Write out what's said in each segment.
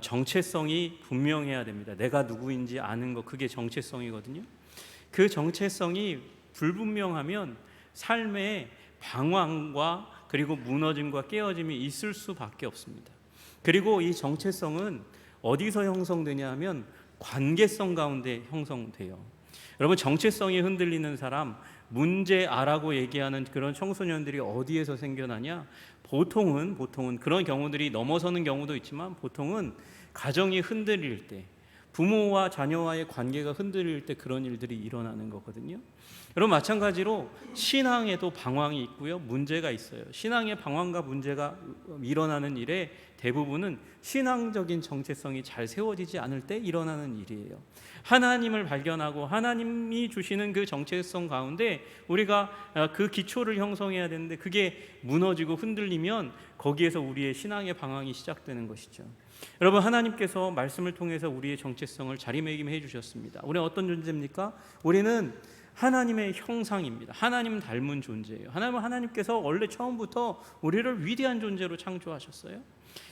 정체성이 분명해야 됩니다. 내가 누구인지 아는 것, 그게 정체성이거든요. 그 정체성이 불분명하면 삶에 방황과 그리고 무너짐과 깨어짐이 있을 수밖에 없습니다. 그리고 이 정체성은 어디서 형성되냐 하면 관계성 가운데 형성돼요. 여러분, 정체성이 흔들리는 사람, 문제아라고 얘기하는 그런 청소년들이 어디에서 생겨나냐? 보통은 그런 경우들이 넘어서는 경우도 있지만 보통은 가정이 흔들릴 때, 부모와 자녀와의 관계가 흔들릴 때 그런 일들이 일어나는 거거든요. 여러분, 마찬가지로 신앙에도 방황이 있고요, 문제가 있어요. 신앙의 방황과 문제가 일어나는 일의 대부분은 신앙적인 정체성이 잘 세워지지 않을 때 일어나는 일이에요. 하나님을 발견하고 하나님이 주시는 그 정체성 가운데 우리가 그 기초를 형성해야 되는데 그게 무너지고 흔들리면 거기에서 우리의 신앙의 방황이 시작되는 것이죠. 여러분, 하나님께서 말씀을 통해서 우리의 정체성을 자리매김해 주셨습니다. 우리는 어떤 존재입니까? 우리는 하나님의 형상입니다. 하나님 닮은 존재예요. 하나님께서 원래 처음부터 우리를 위대한 존재로 창조하셨어요.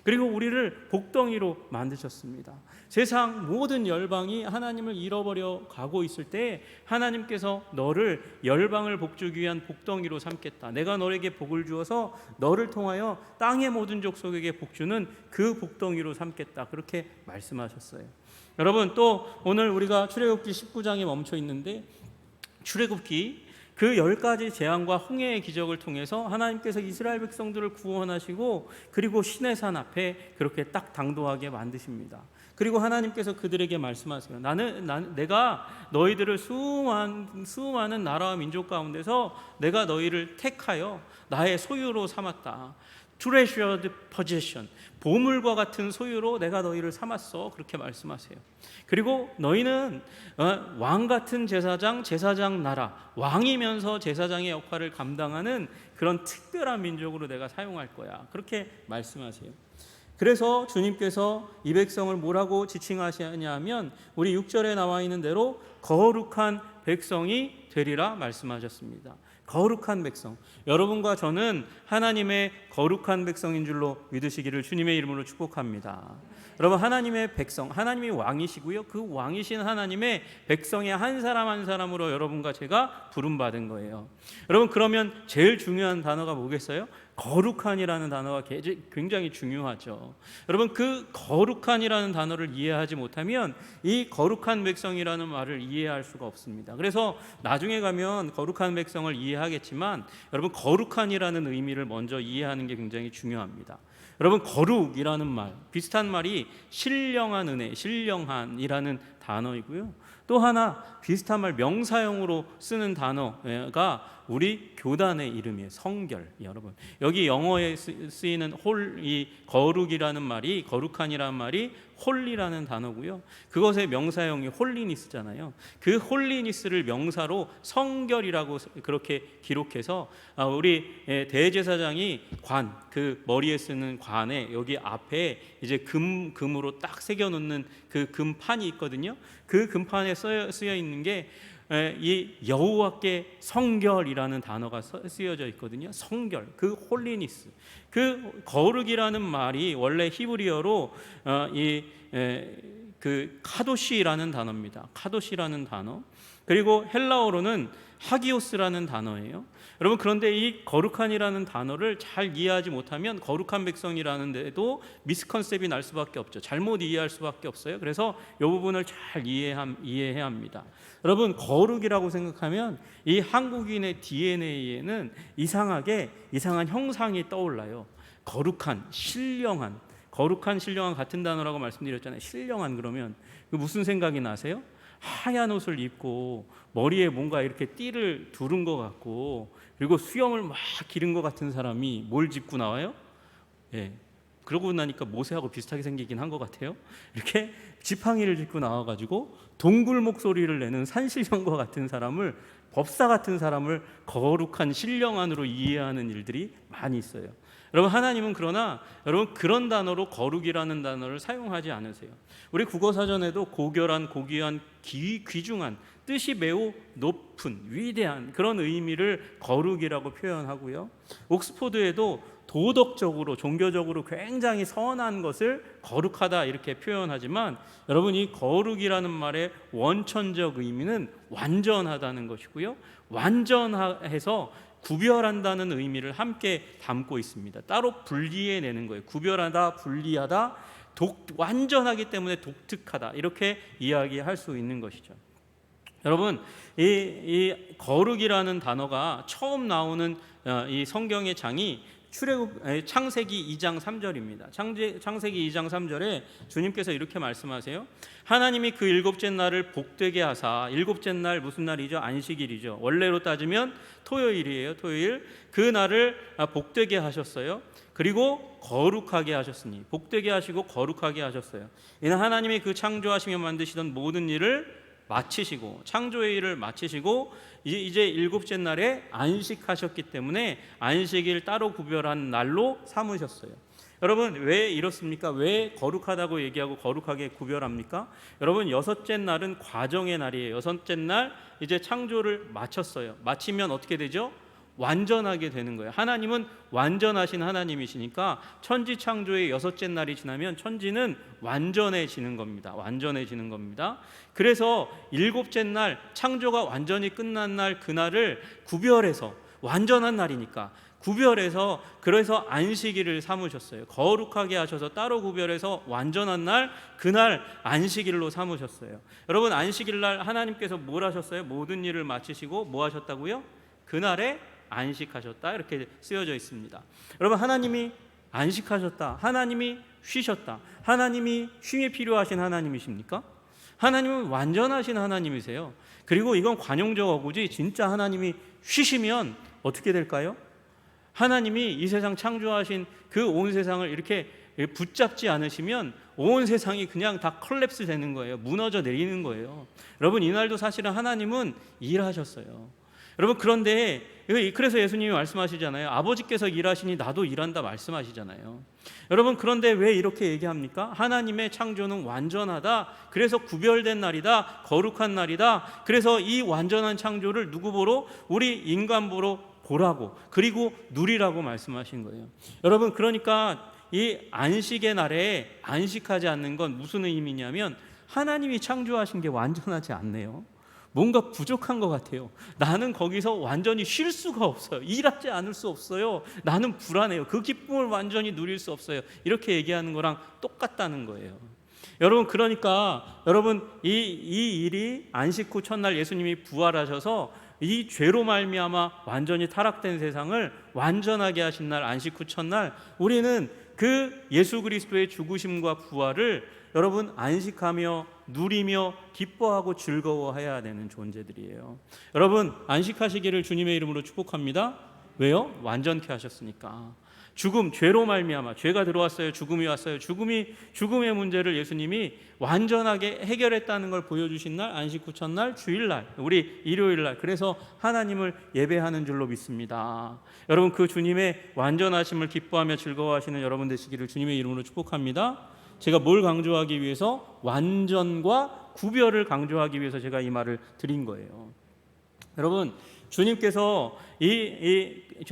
그리고 우리를 복덩이로 만드셨습니다. 세상 모든 열방이 하나님을 잃어버려 가고 있을 때 하나님께서 너를 열방을 복주기 위한 복덩이로 삼겠다. 내가 너에게 복을 주어서 너를 통하여 땅의 모든 족속에게 복주는 그 복덩이로 삼겠다. 그렇게 말씀하셨어요. 여러분, 또 오늘 우리가 출애굽기 19장에 멈춰 있는데, 출애굽기 그 10가지 재앙과 홍해의 기적을 통해서 하나님께서 이스라엘 백성들을 구원하시고 그리고 시내산 앞에 그렇게 딱 당도하게 만드십니다. 그리고 하나님께서 그들에게 말씀하세요. 내가 너희들을 수많은 나라와 민족 가운데서 내가 너희를 택하여 나의 소유로 삼았다. treasured possession, 보물과 같은 소유로 내가 너희를 삼았어. 그렇게 말씀하세요. 그리고 너희는 왕 같은 제사장 나라, 왕이면서 제사장의 역할을 감당하는 그런 특별한 민족으로 내가 사용할 거야. 그렇게 말씀하세요. 그래서 주님께서 이 백성을 뭐라고 지칭하시냐 하면 우리 6절에 나와 있는 대로 거룩한 백성이 되리라 말씀하셨습니다. 거룩한 백성. 여러분과 저는 하나님의 거룩한 백성인 줄로 믿으시기를 주님의 이름으로 축복합니다. 여러분, 하나님의 백성, 하나님이 왕이시고요, 그 왕이신 하나님의 백성의 한 사람 한 사람으로 여러분과 제가 부름받은 거예요. 여러분, 그러면 제일 중요한 단어가 뭐겠어요? 거룩한이라는 단어가 굉장히 중요하죠. 여러분, 그 거룩한이라는 단어를 이해하지 못하면 이 거룩한 백성이라는 말을 이해할 수가 없습니다. 그래서 나중에 가면 거룩한 백성을 이해하겠지만 여러분, 거룩한이라는 의미를 먼저 이해하는 게 굉장히 중요합니다. 여러분, 거룩이라는 말, 비슷한 말이 신령한 은혜, 신령한이라는 단어이고요. 또 하나 비슷한 말, 명사형으로 쓰는 단어가 우리 교단의 이름이에요. 성결. 여러분, 여기 영어에 쓰이는 이 거룩이라는 말이, 거룩한이라는 말이 홀리라는 단어고요. 그것의 명사형이 홀리니스잖아요. 그 홀리니스를 명사로 성결이라고 그렇게 기록해서 우리 대제사장이 그 머리에 쓰는 관에 여기 앞에 이제 금으로 딱 새겨 놓는 그 금판이 있거든요. 그 금판에 쓰여 있는 게 이 여호와께 성결이라는 단어가 쓰여져 있거든요. 성결, 그 홀리니스, 그 거룩이라는 말이 원래 히브리어로 그 카도시라는 단어입니다. 카도시라는 단어. 그리고 헬라어로는 하기오스라는 단어예요. 여러분, 그런데 이 거룩한이라는 단어를 잘 이해하지 못하면 거룩한 백성이라는 데도 미스컨셉이 날 수밖에 없죠. 잘못 이해할 수밖에 없어요. 그래서 이 부분을 잘 이해해야 합니다. 여러분, 거룩이라고 생각하면 이 한국인의 DNA에는 이상한 형상이 떠올라요. 거룩한, 신령한, 같은 단어라고 말씀드렸잖아요. 신령한 그러면 무슨 생각이 나세요? 하얀 옷을 입고 머리에 뭔가 이렇게 띠를 두른 것 같고, 그리고 수염을 막 기른 것 같은 사람이 뭘 짚고 나와요? 그러고 나니까 모세하고 비슷하게 생기긴 한 것 같아요. 이렇게 지팡이를 짚고 나와가지고 동굴 목소리를 내는 산신령과 같은 사람을, 법사 같은 사람을 거룩한 신령한으로 이해하는 일들이 많이 있어요. 여러분, 하나님은 그러나 여러분 그런 단어로 거룩이라는 단어를 사용하지 않으세요. 우리 국어사전에도 고결한, 고귀한, 귀중한, 뜻이 매우 높은, 위대한 그런 의미를 거룩이라고 표현하고요. 옥스포드에도 도덕적으로 종교적으로 굉장히 선한 것을 거룩하다 이렇게 표현하지만 여러분, 이 거룩이라는 말의 원천적 의미는 완전하다는 것이고요, 완전해서 구별한다는 의미를 함께 담고 있습니다. 따로 분리해내는 거예요. 구별하다, 분리하다, 완전하기 때문에 독특하다 이렇게 이야기할 수 있는 것이죠. 여러분, 이 거룩이라는 단어가 처음 나오는 이 성경의 장이 창세기 2장 3절입니다. 창세기 2장 3절에 주님께서 이렇게 말씀하세요. 하나님이 그 일곱째 날을 복되게 하사, 일곱째 날 무슨 날이죠? 안식일이죠. 원래로 따지면 토요일이에요. 토요일. 그 날을 복되게 하셨어요. 그리고 거룩하게 하셨으니, 복되게 하시고 거룩하게 하셨어요. 이는 하나님이 그 창조하시며 만드시던 모든 일을 마치시고, 창조의 일을 마치시고 이제 일곱째 날에 안식하셨기 때문에 안식일 따로 구별한 날로 삼으셨어요. 여러분, 왜 이렇습니까? 왜 거룩하다고 얘기하고 거룩하게 구별합니까? 여러분, 여섯째 날은 과정의 날이에요. 여섯째 날 이제 창조를 마쳤어요. 마치면 어떻게 되죠? 완전하게 되는 거예요. 하나님은 완전하신 하나님이시니까 천지 창조의 여섯째 날이 지나면 천지는 완전해지는 겁니다. 완전해지는 겁니다. 그래서 일곱째 날, 창조가 완전히 끝난 날, 그날을 구별해서, 완전한 날이니까 구별해서, 그래서 안식일을 삼으셨어요. 거룩하게 하셔서 따로 구별해서 완전한 날, 그날 안식일로 삼으셨어요. 여러분, 안식일 날 하나님께서 뭘 하셨어요? 모든 일을 마치시고 뭐 하셨다고요? 그날에 안식하셨다 이렇게 쓰여져 있습니다. 여러분, 하나님이 안식하셨다, 하나님이 쉬셨다, 하나님이 쉼이 필요하신 하나님이십니까? 하나님은 완전하신 하나님이세요. 그리고 이건 관용적 어구지, 진짜 하나님이 쉬시면 어떻게 될까요? 하나님이 이 세상 창조하신 그 온 세상을 이렇게 붙잡지 않으시면 온 세상이 그냥 다 컬랩스 되는 거예요. 무너져 내리는 거예요. 여러분, 이날도 사실은 하나님은 일하셨어요. 여러분, 그런데 그래서 예수님이 말씀하시잖아요. 아버지께서 일하시니 나도 일한다 말씀하시잖아요. 여러분, 그런데 왜 이렇게 얘기합니까? 하나님의 창조는 완전하다. 그래서 구별된 날이다. 거룩한 날이다. 그래서 이 완전한 창조를 누구 보러? 우리 인간 보러 보라고, 그리고 누리라고 말씀하신 거예요. 여러분, 그러니까 이 안식의 날에 안식하지 않는 건 무슨 의미냐면 하나님이 창조하신 게 완전하지 않네요. 뭔가 부족한 것 같아요. 나는 거기서 완전히 쉴 수가 없어요. 일하지 않을 수 없어요. 나는 불안해요. 그 기쁨을 완전히 누릴 수 없어요. 이렇게 얘기하는 거랑 똑같다는 거예요. 여러분, 그러니까 여러분, 이 일이 안식 후 첫날 예수님이 부활하셔서 이 죄로 말미암아 완전히 타락된 세상을 완전하게 하신 날, 안식 후 첫날, 우리는 그 예수 그리스도의 죽으심과 부활을 여러분 안식하며 누리며 기뻐하고 즐거워해야 되는 존재들이에요. 여러분, 안식하시기를 주님의 이름으로 축복합니다. 왜요? 완전케 하셨으니까. 죽음, 죄로 말미암아 죄가 들어왔어요. 죽음이 왔어요. 죽음의 문제를 예수님이 완전하게 해결했다는 걸 보여주신 날, 안식 후 첫날, 주일날, 우리 일요일날, 그래서 하나님을 예배하는 줄로 믿습니다. 여러분, 그 주님의 완전하심을 기뻐하며 즐거워하시는 여러분 되시기를 주님의 이름으로 축복합니다. 제가 뭘 강조하기 위해서? 완전과 구별을 강조하기 위해서 제가 이 말을 드린 거예요. 여러분, 주님께서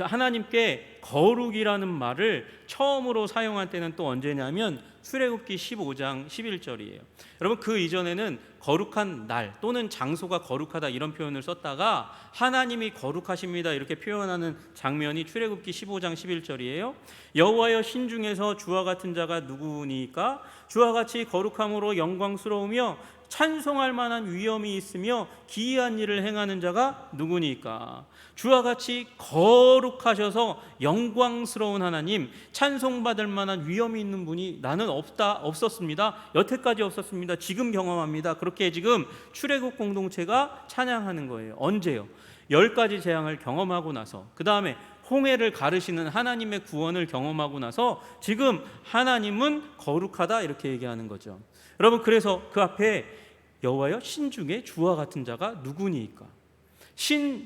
하나님께 거룩이라는 말을 처음으로 사용할 때는 또 언제냐면 출애굽기 15장 11절이에요. 여러분, 그 이전에는 거룩한 날 또는 장소가 거룩하다 이런 표현을 썼다가 하나님이 거룩하십니다 이렇게 표현하는 장면이 출애굽기 15장 11절이에요. 여호와여, 신중에서 주와 같은 자가 누구니까? 주와 같이 거룩함으로 영광스러우며 찬송할 만한 위엄이 있으며 기이한 일을 행하는 자가 누구니까? 주와 같이 거룩하셔서 영광스러운 하나님, 찬송받을 만한 위엄이 있는 분이 나는 없었습니다. 여태까지 없었습니다. 지금 경험합니다. 그렇게 지금 출애굽 공동체가 찬양하는 거예요. 언제요? 10가지 재앙을 경험하고 나서, 그 다음에 홍해를 가르시는 하나님의 구원을 경험하고 나서 지금 하나님은 거룩하다 이렇게 얘기하는 거죠. 여러분, 그래서 그 앞에 여호와여, 신중에 주와 같은 자가 누구니까?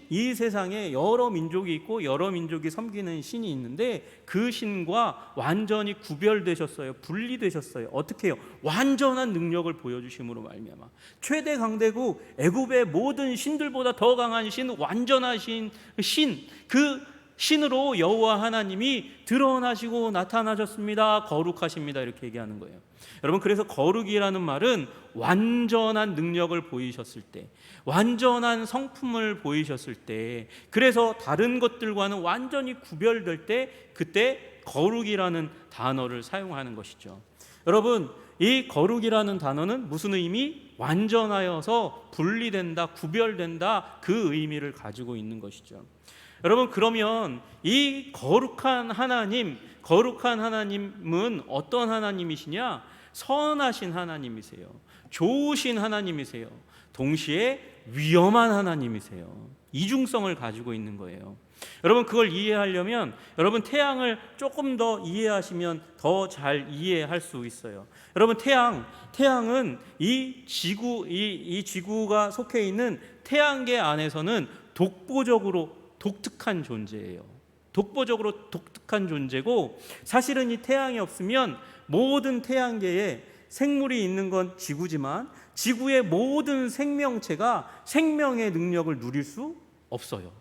이 세상에 여러 민족이 있고 여러 민족이 섬기는 신이 있는데 그 신과 완전히 구별되셨어요. 분리되셨어요. 어떻게 해요? 완전한 능력을 보여주심으로 말미암아 최대 강대국 애굽의 모든 신들보다 더 강한 신, 완전하신 신, 그 신으로 여호와 하나님이 드러나시고 나타나셨습니다. 거룩하십니다. 이렇게 얘기하는 거예요. 여러분, 그래서 거룩이라는 말은 완전한 능력을 보이셨을 때, 완전한 성품을 보이셨을 때, 그래서 다른 것들과는 완전히 구별될 때, 그때 거룩이라는 단어를 사용하는 것이죠. 여러분, 이 거룩이라는 단어는 무슨 의미? 완전하여서 분리된다, 구별된다, 그 의미를 가지고 있는 것이죠. 여러분, 그러면 이 거룩한 하나님은 어떤 하나님이시냐? 선하신 하나님이세요. 좋으신 하나님이세요. 동시에 위험한 하나님이세요. 이중성을 가지고 있는 거예요. 여러분, 그걸 이해하려면 여러분 태양을 조금 더 이해하시면 더 잘 이해할 수 있어요. 여러분, 태양은 이 지구가 속해 있는 태양계 안에서는 독특한 존재예요. 독보적으로 독특한 존재고, 사실은 이 태양이 없으면 모든 태양계에 생물이 있는 건 지구지만 지구의 모든 생명체가 생명의 능력을 누릴 수 없어요.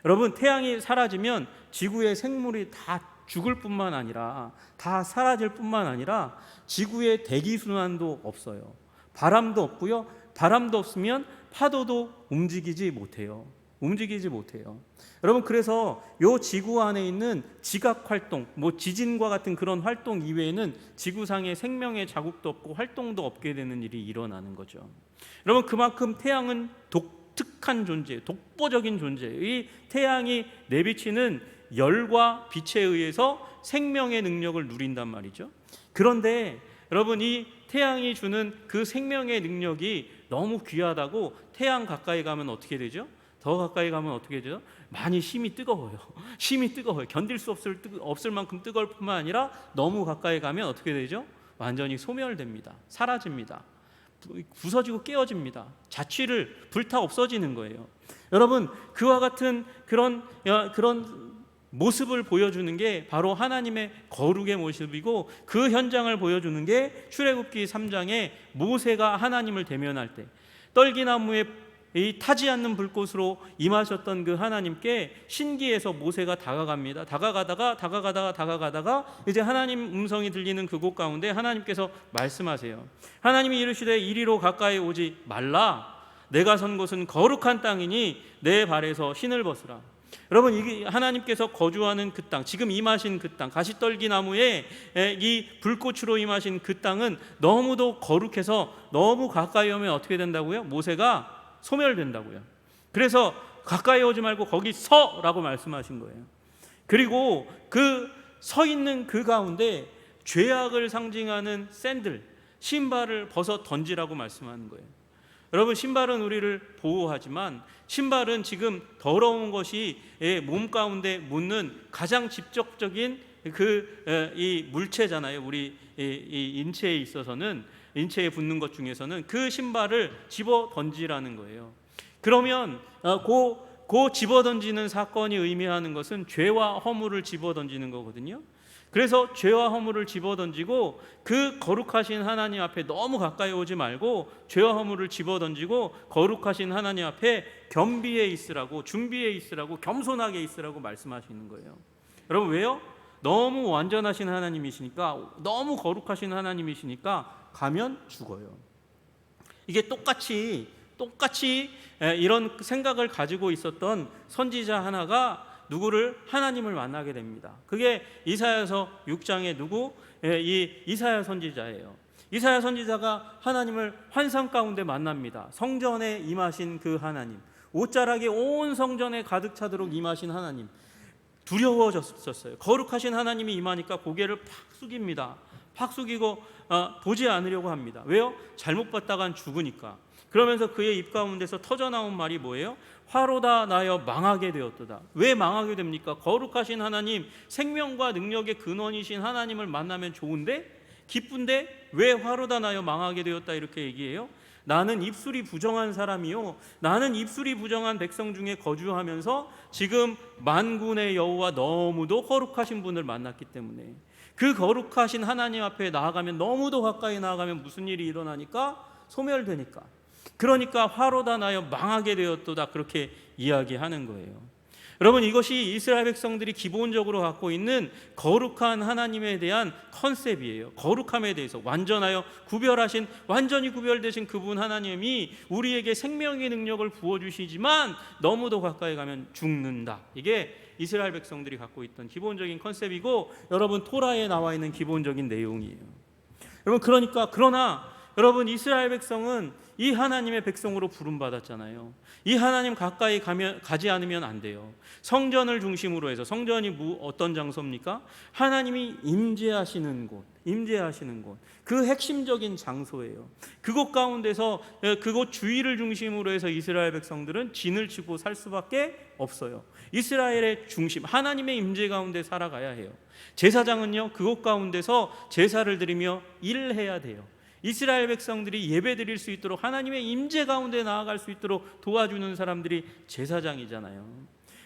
여러분, 태양이 사라지면 지구의 생물이 다 죽을 뿐만 아니라, 다 사라질 뿐만 아니라 지구의 대기순환도 없어요. 바람도 없고요. 바람도 없으면 파도도 움직이지 못해요. 여러분, 그래서 요 지구 안에 있는 지각 활동, 지진과 같은 그런 활동 이외에는 지구상의 생명의 자국도 없고 활동도 없게 되는 일이 일어나는 거죠. 여러분, 그만큼 태양은 독특한 존재, 독보적인 존재예요. 이 태양이 내비치는 열과 빛에 의해서 생명의 능력을 누린단 말이죠. 그런데 여러분, 이 태양이 주는 그 생명의 능력이 너무 귀하다고 태양 가까이 가면 어떻게 되죠? 더 가까이 가면 어떻게 되죠? 많이 힘이 뜨거워요. 견딜 수 없을 만큼 뜨거울 뿐만 아니라 너무 가까이 가면 어떻게 되죠? 완전히 소멸됩니다. 사라집니다. 부서지고 깨어집니다. 자취를 불타 없어지는 거예요. 여러분, 그와 같은 그런 모습을 보여주는 게 바로 하나님의 거룩의 모습이고, 그 현장을 보여주는 게 출애굽기 3장에 모세가 하나님을 대면할 때 떨기나무에 이 타지 않는 불꽃으로 임하셨던 그 하나님께 신기해서 모세가 다가갑니다. 다가가다가 이제 하나님 음성이 들리는 그곳 가운데 하나님께서 말씀하세요. 하나님이 이르시되 이리로 가까이 오지 말라. 내가 선 곳은 거룩한 땅이니 내 발에서 신을 벗으라. 여러분, 이게 하나님께서 거주하는 그 땅, 지금 임하신 그 땅, 가시떨기나무에 이 불꽃으로 임하신 그 땅은 너무도 거룩해서 너무 가까이 오면 어떻게 된다고요? 모세가 소멸된다고요. 그래서 가까이 오지 말고 거기 서라고 말씀하신 거예요. 그리고 그 서 있는 그 가운데 죄악을 상징하는 샌들, 신발을 벗어 던지라고 말씀하는 거예요. 여러분, 신발은 우리를 보호하지만 신발은 지금 더러운 것이 몸 가운데 묻는 가장 직접적인 이 물체잖아요. 우리 이 인체에 있어서는, 인체에 붙는 것 중에서는 그 신발을 집어 던지라는 거예요. 그러면 그 집어 던지는 사건이 의미하는 것은 죄와 허물을 집어 던지는 거거든요. 그래서 죄와 허물을 집어 던지고 그 거룩하신 하나님 앞에 너무 가까이 오지 말고 죄와 허물을 집어 던지고 거룩하신 하나님 앞에 겸비해 있으라고, 준비해 있으라고, 겸손하게 있으라고 말씀하시는 거예요. 여러분, 왜요? 너무 완전하신 하나님이시니까, 너무 거룩하신 하나님이시니까 가면 죽어요. 이게 똑같이 이런 생각을 가지고 있었던 선지자 하나가 하나님을 만나게 됩니다. 그게 이사야서 6장의 이 이사야 선지자예요. 이사야 선지자가 하나님을 환상 가운데 만납니다. 성전에 임하신 그 하나님, 옷자락이 온 성전에 가득 차도록 임하신 하나님, 두려워졌었어요. 거룩하신 하나님이 임하니까 고개를 팍 숙입니다. 팍 숙이고 보지 않으려고 합니다. 왜요? 잘못 봤다간 죽으니까. 그러면서 그의 입 가운데서 터져나온 말이 뭐예요? 화로다 나여 망하게 되었도다. 왜 망하게 됩니까? 거룩하신 하나님, 생명과 능력의 근원이신 하나님을 만나면 좋은데, 기쁜데 왜 화로다 나여 망하게 되었다 이렇게 얘기해요? 나는 입술이 부정한 사람이요, 나는 입술이 부정한 백성 중에 거주하면서 지금 만군의 여호와 너무도 거룩하신 분을 만났기 때문에, 그 거룩하신 하나님 앞에 나아가면, 너무도 가까이 나아가면 무슨 일이 일어나니까? 소멸되니까. 그러니까 화로다 나여 망하게 되었도다, 그렇게 이야기하는 거예요. 여러분, 이것이 이스라엘 백성들이 기본적으로 갖고 있는 거룩한 하나님에 대한 컨셉이에요. 거룩함에 대해서 완전하여 구별하신, 완전히 구별되신 그분 하나님이 우리에게 생명의 능력을 부어주시지만 너무도 가까이 가면 죽는다. 이게 이스라엘 백성들이 갖고 있던 기본적인 컨셉이고, 여러분, 토라에 나와 있는 기본적인 내용이에요. 여러분, 그러나 여러분, 이스라엘 백성은 이 하나님의 백성으로 부름받았잖아요. 이 하나님 가까이 가지 않으면 안 돼요. 성전을 중심으로 해서, 성전이 어떤 장소입니까? 하나님이 임재하시는 곳, 그 핵심적인 장소예요. 그곳 가운데서, 그곳 주위를 중심으로 해서 이스라엘 백성들은 진을 치고 살 수밖에 없어요. 이스라엘의 중심, 하나님의 임재 가운데 살아가야 해요. 제사장은요, 그곳 가운데서 제사를 드리며 일해야 돼요. 이스라엘 백성들이 예배 드릴 수 있도록, 하나님의 임재 가운데 나아갈 수 있도록 도와주는 사람들이 제사장이잖아요.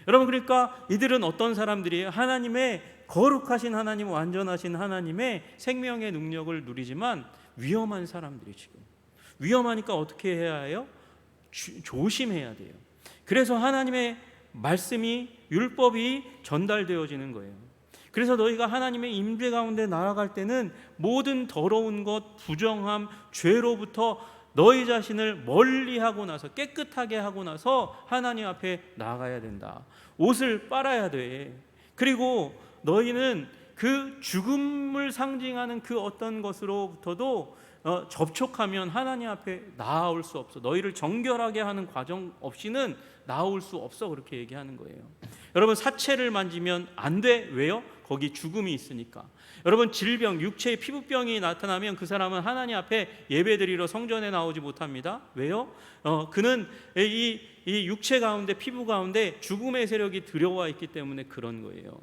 여러분, 그러니까 이들은 어떤 사람들이에요? 하나님의 거룩하신 하나님, 완전하신 하나님의 생명의 능력을 누리지만 위험한 사람들이, 지금 위험하니까 어떻게 해야 해요? 조심해야 돼요. 그래서 하나님의 말씀이, 율법이 전달되어지는 거예요. 그래서 너희가 하나님의 임재 가운데 나아갈 때는 모든 더러운 것, 부정함, 죄로부터 너희 자신을 멀리하고 나서, 깨끗하게 하고 나서 하나님 앞에 나아가야 된다. 옷을 빨아야 돼. 그리고 너희는 그 죽음을 상징하는 그 어떤 것으로부터도 접촉하면 하나님 앞에 나아올 수 없어. 너희를 정결하게 하는 과정 없이는 나올 수 없어. 그렇게 얘기하는 거예요. 여러분, 사체를 만지면 안 돼. 왜요? 거기 죽음이 있으니까. 여러분, 질병, 육체의 피부병이 나타나면 그 사람은 하나님 앞에 예배드리러 성전에 나오지 못합니다. 왜요? 그는 이 육체 가운데, 피부 가운데 죽음의 세력이 들여와 있기 때문에 그런 거예요.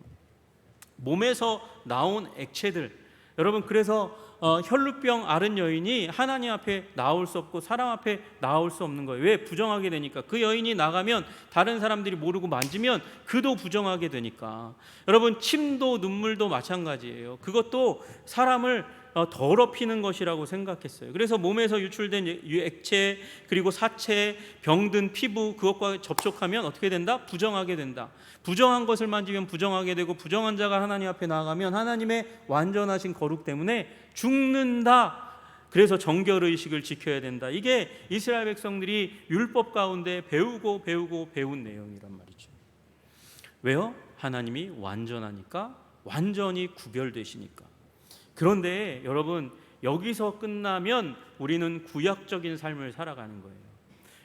몸에서 나온 액체들, 여러분, 그래서 혈루병 앓은 여인이 하나님 앞에 나올 수 없고 사람 앞에 나올 수 없는 거예요. 왜? 부정하게 되니까. 그 여인이 나가면 다른 사람들이 모르고 만지면 그도 부정하게 되니까. 여러분, 침도 눈물도 마찬가지예요. 그것도 사람을 더럽히는 것이라고 생각했어요. 그래서 몸에서 유출된 액체, 그리고 사체, 병든 피부, 그것과 접촉하면 어떻게 된다? 부정하게 된다. 부정한 것을 만지면 부정하게 되고, 부정한 자가 하나님 앞에 나아가면 하나님의 완전하신 거룩 때문에 죽는다. 그래서 정결의식을 지켜야 된다. 이게 이스라엘 백성들이 율법 가운데 배운 내용이란 말이죠. 왜요? 하나님이 완전하니까, 완전히 구별되시니까. 그런데 여러분, 여기서 끝나면 우리는 구약적인 삶을 살아가는 거예요.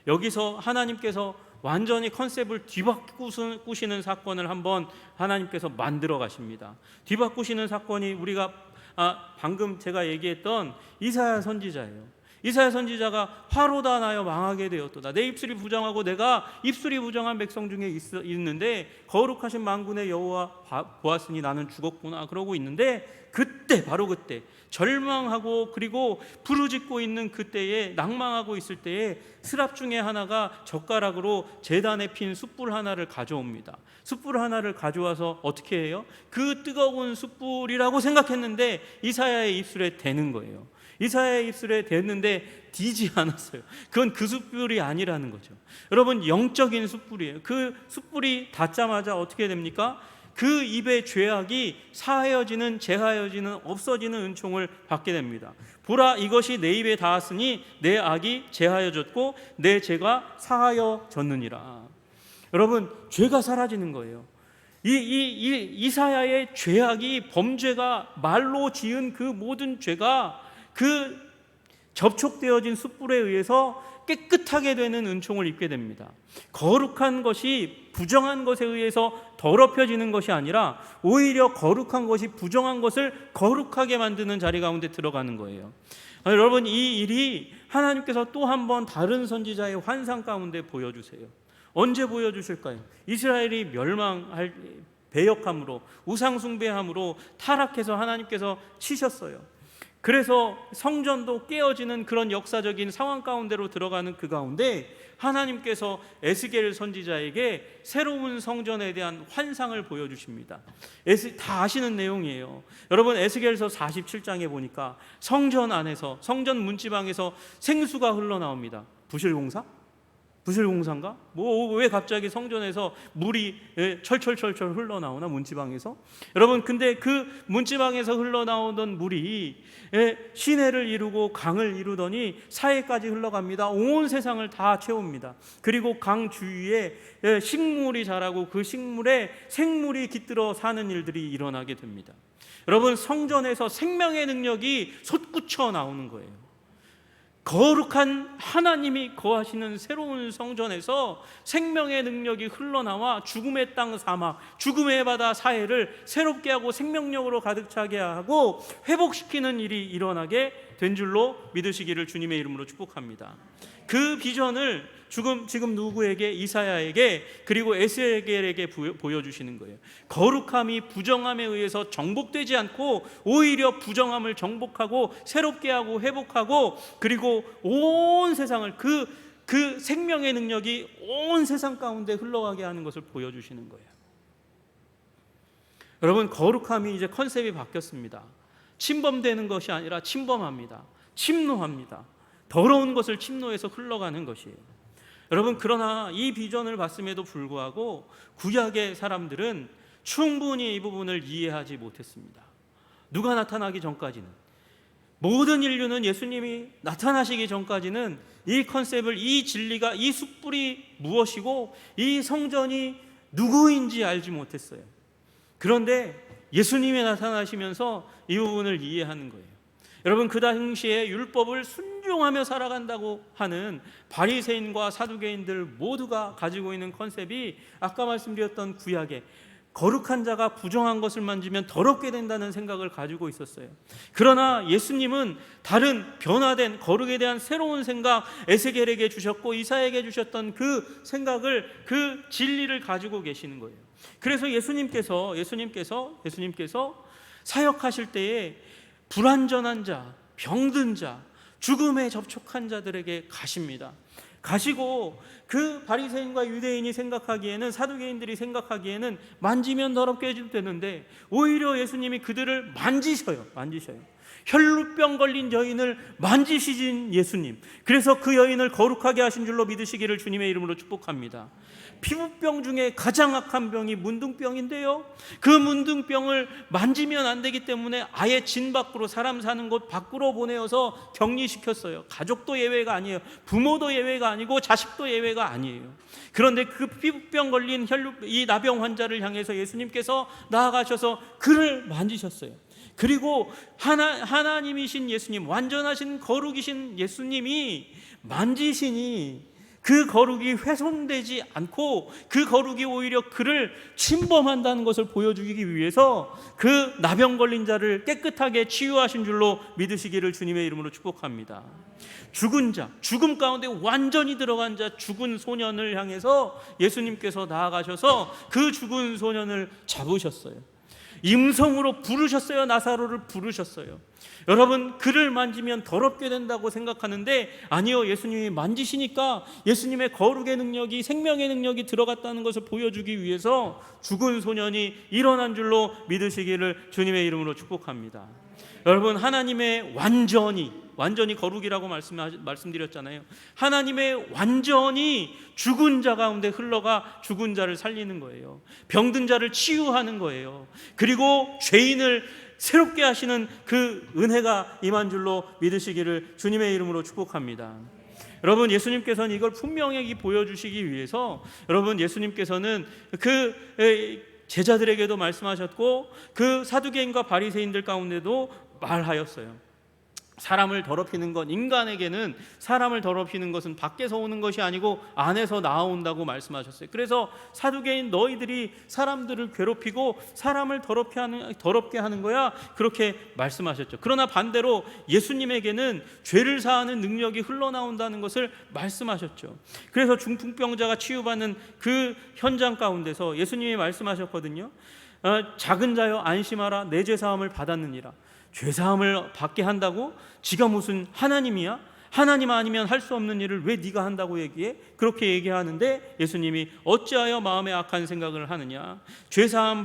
여기서 하나님께서 완전히 컨셉을 뒤바꾸시는 사건을 한번 하나님께서 만들어 가십니다. 뒤바꾸시는 사건이 우리가 방금 제가 얘기했던 이사야 선지자예요. 이사야 선지자가 화로다 나여 망하게 되었도다. 내 입술이 부정하고 내가 입술이 부정한 백성 중에 있는데 거룩하신 만군의 여호와 보았으니 나는 죽었구나 그러고 있는데, 그때, 바로 그때 절망하고 그리고 부르짖고 있는 그때에, 낭망하고 있을 때에 스랍 중에 하나가 젓가락으로 제단에 핀 숯불 하나를 가져옵니다. 숯불 하나를 가져와서 어떻게 해요? 그 뜨거운 숯불이라고 생각했는데 이사야의 입술에 대는 거예요. 이사야의 입술에 댔는데 디지 않았어요. 그건 그 숯불이 아니라는 거죠. 여러분, 영적인 숯불이에요. 그 숯불이 닿자마자 어떻게 됩니까? 그 입의 죄악이 사하여지는, 제하여지는, 없어지는 은총을 받게 됩니다. 보라, 이것이 내 입에 닿았으니 내 악이 제하여졌고 내 죄가 사하여졌느니라. 여러분, 죄가 사라지는 거예요. 이사야의 죄악이, 범죄가, 말로 지은 그 모든 죄가 그 접촉되어진 숯불에 의해서 깨끗하게 되는 은총을 입게 됩니다. 거룩한 것이 부정한 것에 의해서 더럽혀지는 것이 아니라 오히려 거룩한 것이 부정한 것을 거룩하게 만드는 자리 가운데 들어가는 거예요. 여러분, 이 일이 하나님께서 또 한 번 다른 선지자의 환상 가운데 보여주세요. 언제 보여주실까요? 이스라엘이 멸망할, 배역함으로, 우상숭배함으로 타락해서 하나님께서 치셨어요. 그래서 성전도 깨어지는 그런 역사적인 상황 가운데로 들어가는 그 가운데 하나님께서 에스겔 선지자에게 새로운 성전에 대한 환상을 보여주십니다. 다 아시는 내용이에요. 여러분, 에스겔서 47장에 보니까 성전 안에서, 성전 문지방에서 생수가 흘러나옵니다. 부실공사? 부실공사인가? 뭐 왜 갑자기 성전에서 물이 철철철철 흘러나오나, 문지방에서? 여러분, 근데 그 문지방에서 흘러나오던 물이 시내를 이루고 강을 이루더니 사해까지 흘러갑니다. 온 세상을 다 채웁니다. 그리고 강 주위에 식물이 자라고 그 식물에 생물이 깃들어 사는 일들이 일어나게 됩니다. 여러분, 성전에서 생명의 능력이 솟구쳐 나오는 거예요. 거룩한 하나님이 거하시는 새로운 성전에서 생명의 능력이 흘러나와 죽음의 땅 사막, 죽음의 바다 사해를 새롭게 하고 생명력으로 가득 차게 하고 회복시키는 일이 일어나게 된 줄로 믿으시기를 주님의 이름으로 축복합니다. 그 비전을 지금 누구에게? 이사야에게, 그리고 에스겔에게 보여주시는 거예요. 거룩함이 부정함에 의해서 정복되지 않고 오히려 부정함을 정복하고 새롭게 하고 회복하고, 그리고 온 세상을 그 생명의 능력이 온 세상 가운데 흘러가게 하는 것을 보여주시는 거예요. 여러분, 거룩함이 이제 컨셉이 바뀌었습니다. 침범되는 것이 아니라 침범합니다. 침노합니다. 더러운 것을 침노해서 흘러가는 것이에요. 여러분, 그러나 이 비전을 봤음에도 불구하고 구약의 사람들은 충분히 이 부분을 이해하지 못했습니다. 누가 나타나기 전까지는, 모든 인류는 예수님이 나타나시기 전까지는 이 컨셉을, 이 진리가, 이 숯불이 무엇이고 이 성전이 누구인지 알지 못했어요. 그런데 예수님이 나타나시면서 이 부분을 이해하는 거예요. 여러분, 그 당시에 율법을 순종하며 살아간다고 하는 바리새인과 사두개인들 모두가 가지고 있는 컨셉이 아까 말씀드렸던 구약의 거룩한 자가 부정한 것을 만지면 더럽게 된다는 생각을 가지고 있었어요. 그러나 예수님은 다른 변화된 거룩에 대한 새로운 생각, 에스겔에게 주셨고 이사야에게 주셨던 그 생각을, 그 진리를 가지고 계시는 거예요. 그래서 예수님께서 사역하실 때에 불완전한 자, 병든 자, 죽음에 접촉한 자들에게 가십니다. 가시고 그 바리새인과 유대인이 생각하기에는, 사두개인들이 생각하기에는 만지면 더럽게 되는데 오히려 예수님이 그들을 만지셔요. 혈루병 걸린 여인을 만지시진 예수님, 그래서 그 여인을 거룩하게 하신 줄로 믿으시기를 주님의 이름으로 축복합니다. 피부병 중에 가장 악한 병이 문둥병인데요, 그 문둥병을 만지면 안 되기 때문에 아예 진 밖으로, 사람 사는 곳 밖으로 보내어서 격리시켰어요. 가족도 예외가 아니에요. 부모도 예외가 아니고 자식도 예외가 아니에요. 그런데 그 피부병 걸린 이 나병 환자를 향해서 예수님께서 나아가셔서 그를 만지셨어요. 그리고 하나님이신 예수님, 완전하신 거룩이신 예수님이 만지시니 그 거룩이 훼손되지 않고 그 거룩이 오히려 그를 침범한다는 것을 보여주기 위해서 그 나병 걸린 자를 깨끗하게 치유하신 줄로 믿으시기를 주님의 이름으로 축복합니다. 죽은 자, 죽음 가운데 완전히 들어간 자, 죽은 소년을 향해서 예수님께서 나아가셔서 그 죽은 소년을 잡으셨어요. 임성으로 부르셨어요. 나사로를 부르셨어요. 여러분, 그를 만지면 더럽게 된다고 생각하는데 아니요, 예수님이 만지시니까 예수님의 거룩의 능력이, 생명의 능력이 들어갔다는 것을 보여주기 위해서 죽은 소년이 일어난 줄로 믿으시기를 주님의 이름으로 축복합니다. 여러분, 하나님의 완전히 거룩이라고 말씀드렸잖아요. 하나님의 완전히 죽은 자 가운데 흘러가 죽은 자를 살리는 거예요. 병든 자를 치유하는 거예요. 그리고 죄인을 새롭게 하시는 그 은혜가 임한 줄로 믿으시기를 주님의 이름으로 축복합니다. 여러분, 예수님께서는 이걸 분명히 보여주시기 위해서, 여러분, 예수님께서는 그 제자들에게도 말씀하셨고 그 사두개인과 바리새인들 가운데도 말하였어요. 사람을 더럽히는 것, 인간에게는 사람을 더럽히는 것은 밖에서 오는 것이 아니고 안에서 나온다고 말씀하셨어요. 그래서 사두개인 너희들이 사람들을 괴롭히고 사람을 더럽게 하는 거야, 그렇게 말씀하셨죠. 그러나 반대로 예수님에게는 죄를 사하는 능력이 흘러나온다는 것을 말씀하셨죠. 그래서 중풍병자가 치유받는 그 현장 가운데서 예수님이 말씀하셨거든요. 작은 자여 안심하라, 내 죄사함을 받았느니라. 죄사함을 받게 한다고? 지가 무슨 하나님이야? 하나님 아니면 할 수 없는 일을 왜 네가 한다고 얘기해? 그렇게 얘기하는데 예수님이 어찌하여 마음에 악한 생각을 하느냐? 죄사함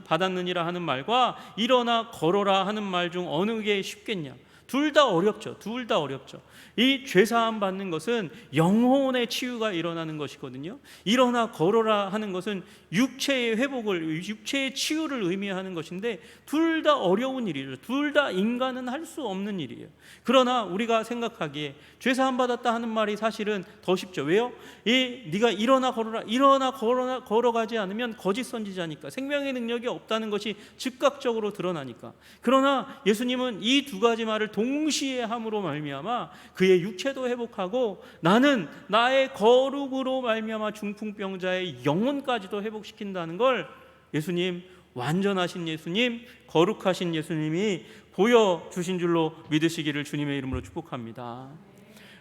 받았느니라 하는 말과 일어나 걸어라 하는 말 중 어느 게 쉽겠냐? 둘 다 어렵죠. 둘 다 어렵죠. 이 죄사함 받는 것은 영혼의 치유가 일어나는 것이거든요. 일어나 걸어라 하는 것은 육체의 회복을, 육체의 치유를 의미하는 것인데 둘 다 어려운 일이죠. 둘 다 인간은 할 수 없는 일이에요. 그러나 우리가 생각하기에 죄사함 받았다 하는 말이 사실은 더 쉽죠. 왜요? 네가 일어나 걸어라, 일어나 걸어가지 않으면 거짓 선지자니까, 생명의 능력이 없다는 것이 즉각적으로 드러나니까. 그러나 예수님은 이 두 가지 말을 동시에 함으로 말미암아 그의 육체도 회복하고 나는 나의 거룩으로 말미암아 중풍병자의 영혼까지도 회복시킨다는 걸 예수님, 완전하신 예수님, 거룩하신 예수님이 보여주신 줄로 믿으시기를 주님의 이름으로 축복합니다.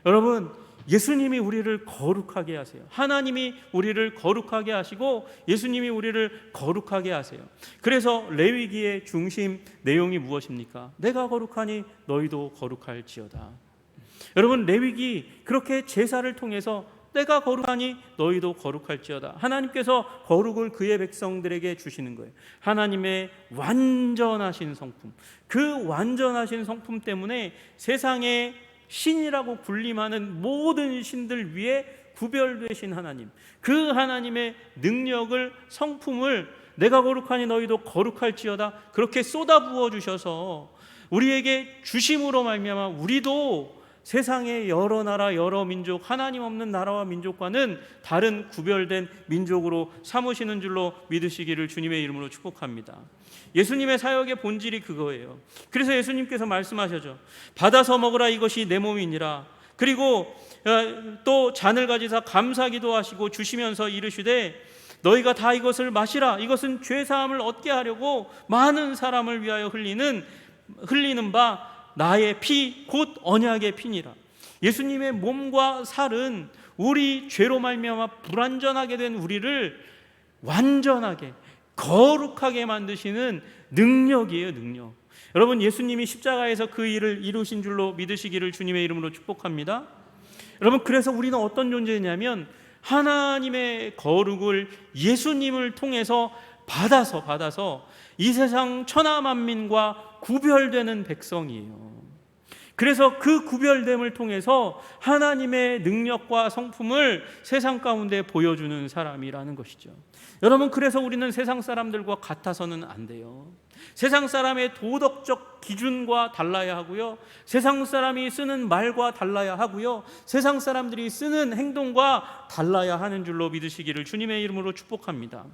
여러분, 예수님이 우리를 거룩하게 하세요. 하나님이 우리를 거룩하게 하시고 예수님이 우리를 거룩하게 하세요. 그래서 레위기의 중심 내용이 무엇입니까? 내가 거룩하니 너희도 거룩할지어다. 여러분, 레위기 그렇게 제사를 통해서 내가 거룩하니 너희도 거룩할지어다. 하나님께서 거룩을 그의 백성들에게 주시는 거예요. 하나님의 완전하신 성품, 그 완전하신 성품 때문에 세상에 신이라고 군림하는 모든 신들 위에 구별되신 하나님, 그 하나님의 능력을, 성품을 내가 거룩하니 너희도 거룩할지어다 그렇게 쏟아부어 주셔서 우리에게 주심으로 말미암아 우리도 세상의 여러 나라 여러 민족, 하나님 없는 나라와 민족과는 다른 구별된 민족으로 삼으시는 줄로 믿으시기를 주님의 이름으로 축복합니다. 예수님의 사역의 본질이 그거예요. 그래서 예수님께서 말씀하셨죠. 받아서 먹으라, 이것이 내 몸이니라. 그리고 또 잔을 가지사 감사기도 하시고 주시면서 이르시되 너희가 다 이것을 마시라. 이것은 죄사함을 얻게 하려고 많은 사람을 위하여 흘리는 바 나의 피 곧 언약의 피니라. 예수님의 몸과 살은 우리 죄로 말미암아 불완전하게 된 우리를 완전하게 거룩하게 만드시는 능력이에요. 능력. 여러분, 예수님이 십자가에서 그 일을 이루신 줄로 믿으시기를 주님의 이름으로 축복합니다. 여러분, 그래서 우리는 어떤 존재냐면 하나님의 거룩을 예수님을 통해서 받아서 이 세상 천하 만민과 구별되는 백성이에요. 그래서 그 구별됨을 통해서 하나님의 능력과 성품을 세상 가운데 보여주는 사람이라는 것이죠. 여러분, 그래서 우리는 세상 사람들과 같아서는 안 돼요. 세상 사람의 도덕적 기준과 달라야 하고요, 세상 사람이 쓰는 말과 달라야 하고요, 세상 사람들이 쓰는 행동과 달라야 하는 줄로 믿으시기를 주님의 이름으로 축복합니다.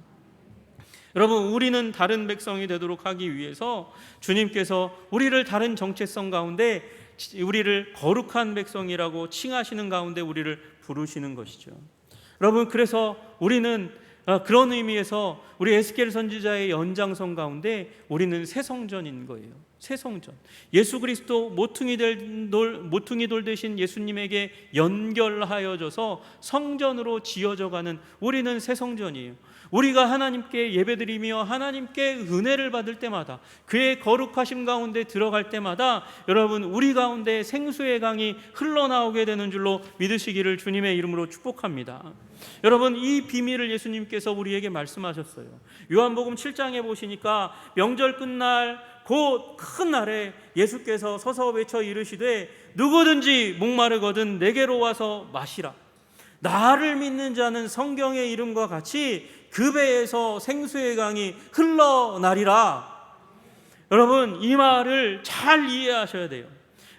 여러분, 우리는 다른 백성이 되도록 하기 위해서 주님께서 우리를 다른 정체성 가운데, 우리를 거룩한 백성이라고 칭하시는 가운데 우리를 부르시는 것이죠. 여러분, 그래서 우리는 그런 의미에서 우리 에스겔 선지자의 연장선 가운데 우리는 새 성전인 거예요. 새 성전. 예수 그리스도 모퉁이 돌 대신 예수님에게 연결하여져서 성전으로 지어져가는 우리는 새 성전이에요. 우리가 하나님께 예배드리며 하나님께 은혜를 받을 때마다, 그의 거룩하심 가운데 들어갈 때마다 여러분, 우리 가운데 생수의 강이 흘러나오게 되는 줄로 믿으시기를 주님의 이름으로 축복합니다. 여러분, 이 비밀을 예수님께서 우리에게 말씀하셨어요. 요한복음 7장에 보시니까 명절 끝날 곧 큰 날에 예수께서 서서 외쳐 이르시되 누구든지 목마르거든 내게로 와서 마시라. 나를 믿는 자는 성경의 이름과 같이 그 배에서 생수의 강이 흘러나리라. 여러분, 이 말을 잘 이해하셔야 돼요.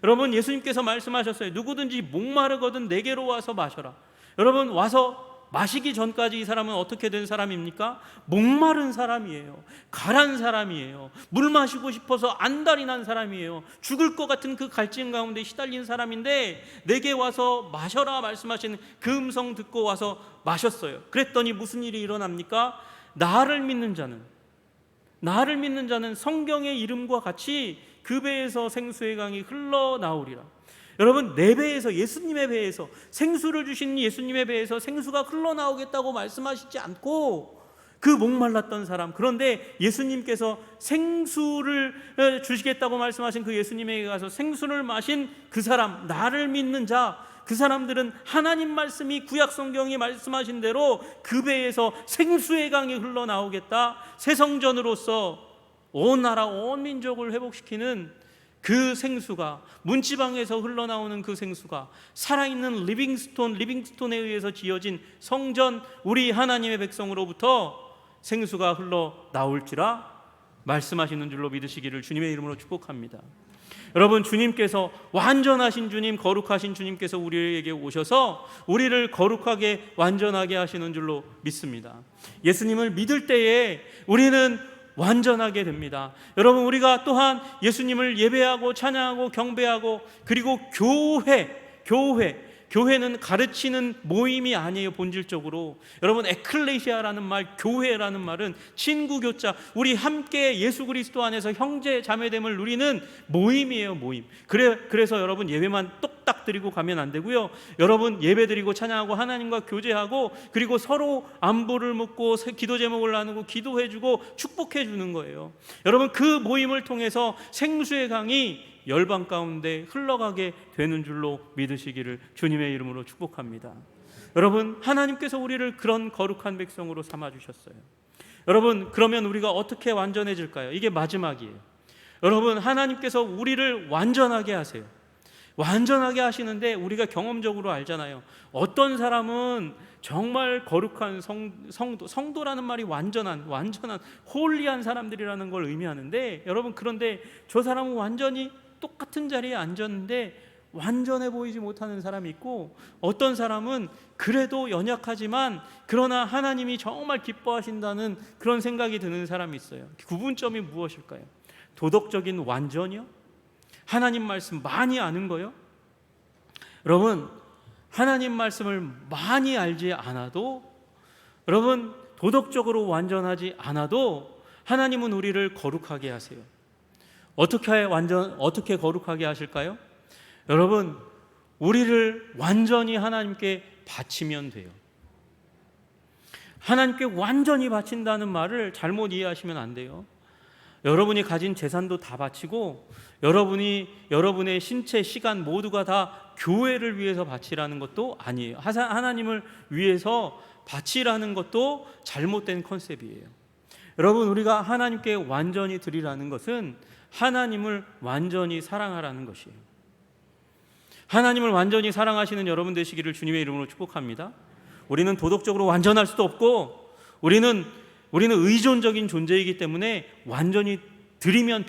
여러분, 예수님께서 말씀하셨어요. 누구든지 목마르거든 내게로 와서 마셔라. 여러분, 와서 마시기 전까지 이 사람은 어떻게 된 사람입니까? 목마른 사람이에요. 가란 사람이에요. 물 마시고 싶어서 안달이 난 사람이에요. 죽을 것 같은 그 갈증 가운데 시달린 사람인데 내게 와서 마셔라 말씀하신 그 음성 듣고 와서 마셨어요. 그랬더니 무슨 일이 일어납니까? 나를 믿는 자는 성경의 이름과 같이 그 배에서 생수의 강이 흘러나오리라. 여러분, 내 배에서, 예수님의 배에서, 생수를 주신 예수님의 배에서 생수가 흘러나오겠다고 말씀하시지 않고 그 목말랐던 사람, 그런데 예수님께서 생수를 주시겠다고 말씀하신 그 예수님에게 가서 생수를 마신 그 사람, 나를 믿는 자, 그 사람들은 하나님 말씀이, 구약 성경이 말씀하신 대로 그 배에서 생수의 강이 흘러나오겠다, 새 성전으로서 온 나라 온 민족을 회복시키는 그 생수가, 문지방에서 흘러나오는 그 생수가 살아있는 리빙스톤에 의해서 지어진 성전, 우리 하나님의 백성으로부터 생수가 흘러나올지라 말씀하시는 줄로 믿으시기를 주님의 이름으로 축복합니다. 여러분, 주님께서, 완전하신 주님, 거룩하신 주님께서 우리에게 오셔서 우리를 거룩하게 완전하게 하시는 줄로 믿습니다. 예수님을 믿을 때에 우리는 완전하게 됩니다. 여러분, 우리가 또한 예수님을 예배하고 찬양하고 경배하고, 그리고 교회는 가르치는 모임이 아니에요. 본질적으로 여러분, 에클레시아라는 말, 교회라는 말은 친구교자, 우리 함께 예수 그리스도 안에서 형제 자매됨을 누리는 모임이에요. 모임. 그래서 여러분, 예배만 똑딱 드리고 가면 안 되고요. 여러분, 예배 드리고 찬양하고 하나님과 교제하고, 그리고 서로 안부를 묻고 기도 제목을 나누고 기도해주고 축복해주는 거예요. 여러분, 그 모임을 통해서 생수의 강이 열방 가운데 흘러가게 되는 줄로 믿으시기를 주님의 이름으로 축복합니다. 여러분, 하나님께서 우리를 그런 거룩한 백성으로 삼아주셨어요. 여러분, 그러면 우리가 어떻게 완전해질까요? 이게 마지막이에요. 여러분, 하나님께서 우리를 완전하게 하세요. 완전하게 하시는데 우리가 경험적으로 알잖아요. 어떤 사람은 정말 거룩한 성도라는 말이 완전한 홀리한 사람들이라는 걸 의미하는데, 여러분, 그런데 저 사람은 완전히 똑같은 자리에 앉았는데 완전해 보이지 못하는 사람이 있고, 어떤 사람은 그래도 연약하지만 그러나 하나님이 정말 기뻐하신다는 그런 생각이 드는 사람이 있어요. 구분점이 무엇일까요? 도덕적인 완전이요? 하나님 말씀 많이 아는 거요? 여러분, 하나님 말씀을 많이 알지 않아도, 여러분, 도덕적으로 완전하지 않아도 하나님은 우리를 거룩하게 하세요. 어떻게 거룩하게 하실까요? 여러분, 우리를 완전히 하나님께 바치면 돼요. 하나님께 완전히 바친다는 말을 잘못 이해하시면 안 돼요. 여러분이 가진 재산도 다 바치고, 여러분의 신체, 시간 모두가 다 교회를 위해서 바치라는 것도 아니에요. 하나님을 위해서 바치라는 것도 잘못된 컨셉이에요. 여러분, 우리가 하나님께 완전히 드리라는 것은 하나님을 완전히 사랑하라는 것이에요. 하나님을 완전히 사랑하시는 여러분 되시기를 주님의 이름으로 축복합니다. 우리는 도덕적으로 완전할 수도 없고, 우리는 의존적인 존재이기 때문에 완전히 드리면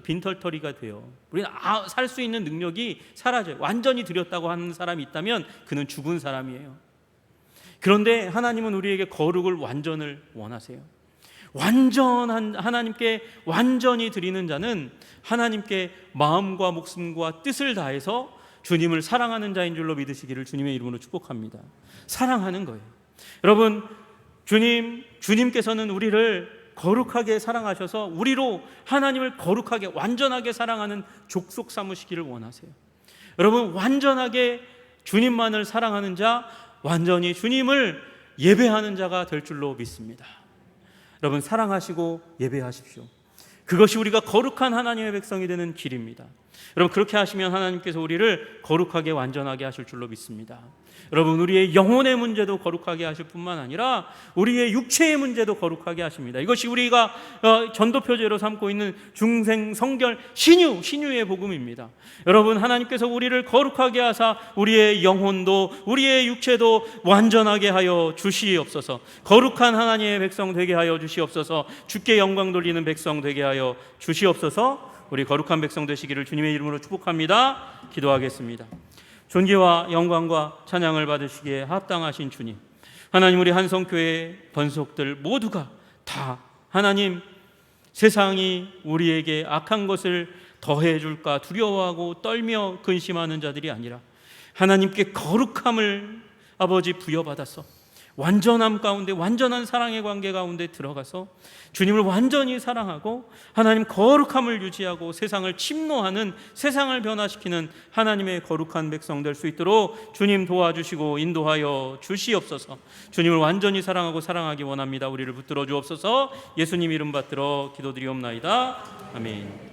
빈털터리가 돼요. 우리는 살 수 있는 능력이 사라져요. 완전히 드렸다고 하는 사람이 있다면 그는 죽은 사람이에요. 그런데 하나님은 우리에게 거룩을, 완전을 원하세요. 완전한 하나님께 완전히 드리는 자는 하나님께 마음과 목숨과 뜻을 다해서 주님을 사랑하는 자인 줄로 믿으시기를 주님의 이름으로 축복합니다. 사랑하는 거예요. 여러분, 주님께서는 우리를 거룩하게 사랑하셔서 우리로 하나님을 거룩하게 완전하게 사랑하는 족속 삼으시기를 원하세요. 여러분, 완전하게 주님만을 사랑하는 자, 완전히 주님을 예배하는 자가 될 줄로 믿습니다. 여러분, 사랑하시고 예배하십시오. 그것이 우리가 거룩한 하나님의 백성이 되는 길입니다. 여러분, 그렇게 하시면 하나님께서 우리를 거룩하게 완전하게 하실 줄로 믿습니다. 여러분, 우리의 영혼의 문제도 거룩하게 하실 뿐만 아니라 우리의 육체의 문제도 거룩하게 하십니다. 이것이 우리가 전도표제로 삼고 있는 중생 성결 신유의 복음입니다. 여러분, 하나님께서 우리를 거룩하게 하사 우리의 영혼도 우리의 육체도 완전하게 하여 주시옵소서. 거룩한 하나님의 백성 되게 하여 주시옵소서. 주께 영광 돌리는 백성 되게 하여 주시옵소서. 우리 거룩한 백성 되시기를 주님의 이름으로 축복합니다. 기도하겠습니다. 존귀와 영광과 찬양을 받으시기에 합당하신 주님, 하나님, 우리 한성교회 번속들 모두가 다 하나님, 세상이 우리에게 악한 것을 더해줄까 두려워하고 떨며 근심하는 자들이 아니라 하나님께 거룩함을 아버지 부여받아서 완전함 가운데, 완전한 사랑의 관계 가운데 들어가서 주님을 완전히 사랑하고 하나님 거룩함을 유지하고 세상을 침노하는, 세상을 변화시키는 하나님의 거룩한 백성 될 수 있도록 주님 도와주시고 인도하여 주시옵소서. 주님을 완전히 사랑하고 사랑하기 원합니다. 우리를 붙들어 주옵소서. 예수님 이름 받들어 기도드리옵나이다. 아멘.